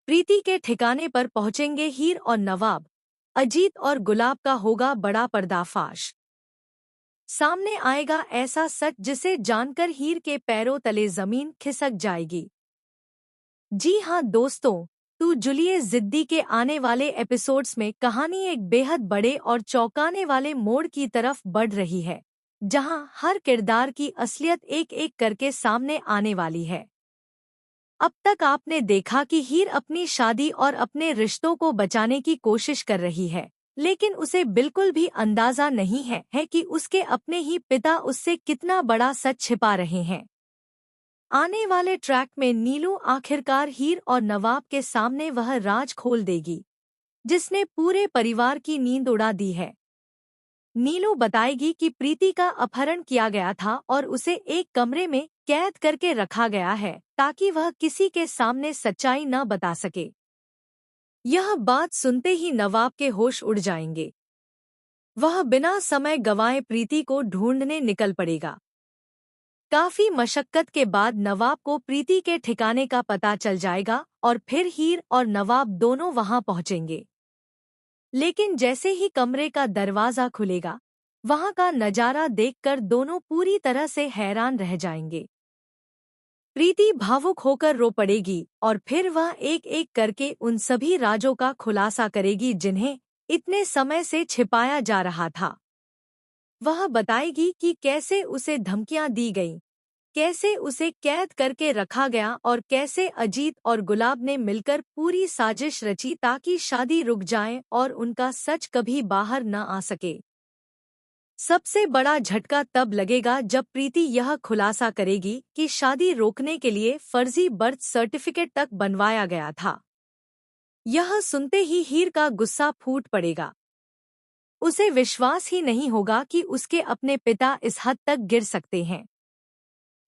प्रीति के ठिकाने पर पहुंचेंगे हीर और नवाब। अजीत और गुलाब का होगा बड़ा पर्दाफाश। सामने आएगा ऐसा सच जिसे जानकर हीर के पैरों तले जमीन खिसक जाएगी। जी हाँ दोस्तों, तू जुलिए जिद्दी के आने वाले एपिसोड्स में कहानी एक बेहद बड़े और चौंकाने वाले मोड़ की तरफ बढ़ रही है, जहां हर किरदार की असलियत एक एक करके सामने आने वाली है। अब तक आपने देखा कि हीर अपनी शादी और अपने रिश्तों को बचाने की कोशिश कर रही है, लेकिन उसे बिल्कुल भी अंदाजा नहीं है कि उसके अपने ही पिता उससे कितना बड़ा सच छिपा रहे हैं। आने वाले ट्रैक में नीलू आखिरकार हीर और नवाब के सामने वह राज खोल देगी, जिसने पूरे परिवार की नींद उड़ा दी है। नीलू बताएगी कि प्रीति का अपहरण किया गया था और उसे एक कमरे में कैद करके रखा गया है ताकि वह किसी के सामने सच्चाई न बता सके। यह बात सुनते ही नवाब के होश उड़ जाएंगे। वह बिना समय गंवाए प्रीति को ढूंढने निकल पड़ेगा। काफी मशक्कत के बाद नवाब को प्रीति के ठिकाने का पता चल जाएगा और फिर हीर और नवाब दोनों वहां पहुंचेंगे। लेकिन जैसे ही कमरे का दरवाजा खुलेगा, वहां का नजारा देखकर दोनों पूरी तरह से हैरान रह जाएंगे। प्रीति भावुक होकर रो पड़ेगी और फिर वह एक एक करके उन सभी राजों का खुलासा करेगी जिन्हें इतने समय से छिपाया जा रहा था। वह बताएगी कि कैसे उसे धमकियां दी गईं, कैसे उसे कैद करके रखा गया और कैसे अजीत और गुलाब ने मिलकर पूरी साजिश रची ताकि शादी रुक जाए और उनका सच कभी बाहर न आ सके। सबसे बड़ा झटका तब लगेगा जब प्रीति यह खुलासा करेगी कि शादी रोकने के लिए फर्जी बर्थ सर्टिफिकेट तक बनवाया गया था। यह सुनते ही हीर का गुस्सा फूट पड़ेगा। उसे विश्वास ही नहीं होगा कि उसके अपने पिता इस हद तक गिर सकते हैं।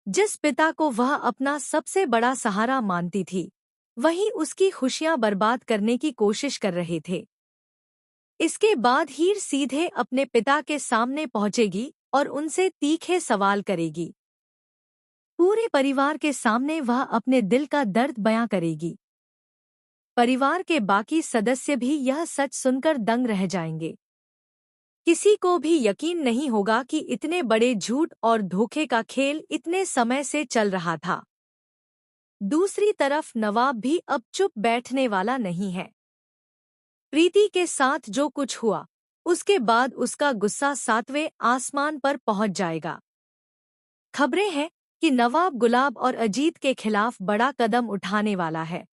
जिस पिता को वह अपना सबसे बड़ा सहारा मानती थी, वही उसकी खुशियां बर्बाद करने की कोशिश कर रहे थे। इसके बाद हीर सीधे अपने पिता के सामने पहुंचेगी और उनसे तीखे सवाल करेगी। पूरे परिवार के सामने वह अपने दिल का दर्द बयां करेगी। परिवार के बाकी सदस्य भी यह सच सुनकर दंग रह जाएंगे। किसी को भी यकीन नहीं होगा कि इतने बड़े झूठ और धोखे का खेल इतने समय से चल रहा था। दूसरी तरफ नवाब भी अब चुप बैठने वाला नहीं है। प्रीति के साथ जो कुछ हुआ, उसके बाद उसका गुस्सा 7वें आसमान पर पहुंच जाएगा। खबरें हैं कि नवाब गुलाब और अजीत के खिलाफ बड़ा कदम उठाने वाला है,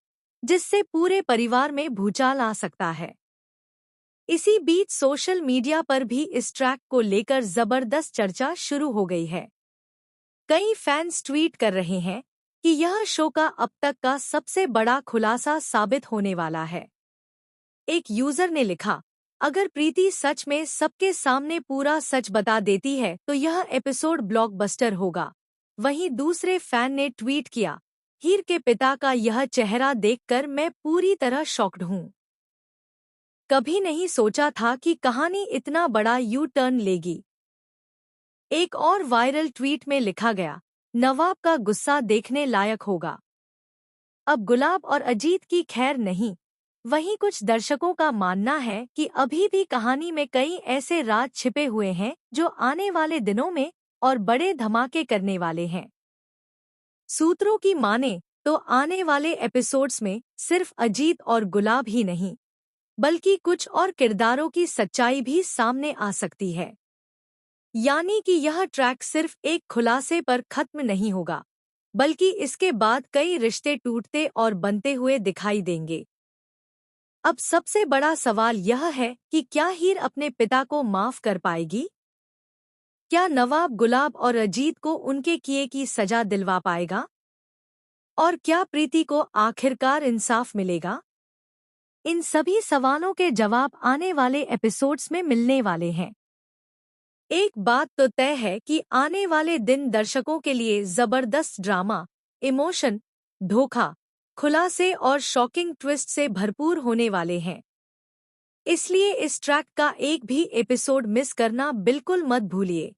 जिससे पूरे परिवार में भूचाल आ सकता है। इसी बीच सोशल मीडिया पर भी इस ट्रैक को लेकर जबरदस्त चर्चा शुरू हो गई है। कई फैंस ट्वीट कर रहे हैं कि यह शो का अब तक का सबसे बड़ा खुलासा साबित होने वाला है। एक यूजर ने लिखा, अगर प्रीति सच में सबके सामने पूरा सच बता देती है तो यह एपिसोड ब्लॉकबस्टर होगा। वहीं दूसरे फैन ने ट्वीट किया, हीर के पिता का यह चेहरा देखकर मैं पूरी तरह शॉक्ड हूं। कभी नहीं सोचा था कि कहानी इतना बड़ा यू टर्न लेगी। एक और वायरल ट्वीट में लिखा गया, नवाब का गुस्सा देखने लायक होगा। अब गुलाब और अजीत की खैर नहीं। वहीं कुछ दर्शकों का मानना है कि अभी भी कहानी में कई ऐसे राज छिपे हुए हैं जो आने वाले दिनों में और बड़े धमाके करने वाले हैं। सूत्रों की माने तो आने वाले एपिसोड्स में सिर्फ अजीत और गुलाब ही नहीं, बल्कि कुछ और किरदारों की सच्चाई भी सामने आ सकती है। यानी कि यह ट्रैक सिर्फ एक खुलासे पर खत्म नहीं होगा, बल्कि इसके बाद कई रिश्ते टूटते और बनते हुए दिखाई देंगे। अब सबसे बड़ा सवाल यह है कि क्या हीर अपने पिता को माफ कर पाएगी? क्या नवाब गुलाब और अजीत को उनके किए की सजा दिलवा पाएगा? और क्या प्रीति को आखिरकार इंसाफ मिलेगा? इन सभी सवालों के जवाब आने वाले एपिसोड्स में मिलने वाले हैं। एक बात तो तय है कि आने वाले दिन दर्शकों के लिए जबरदस्त ड्रामा, इमोशन, धोखा, खुलासे और शॉकिंग ट्विस्ट से भरपूर होने वाले हैं। इसलिए इस ट्रैक का एक भी एपिसोड मिस करना बिल्कुल मत भूलिए।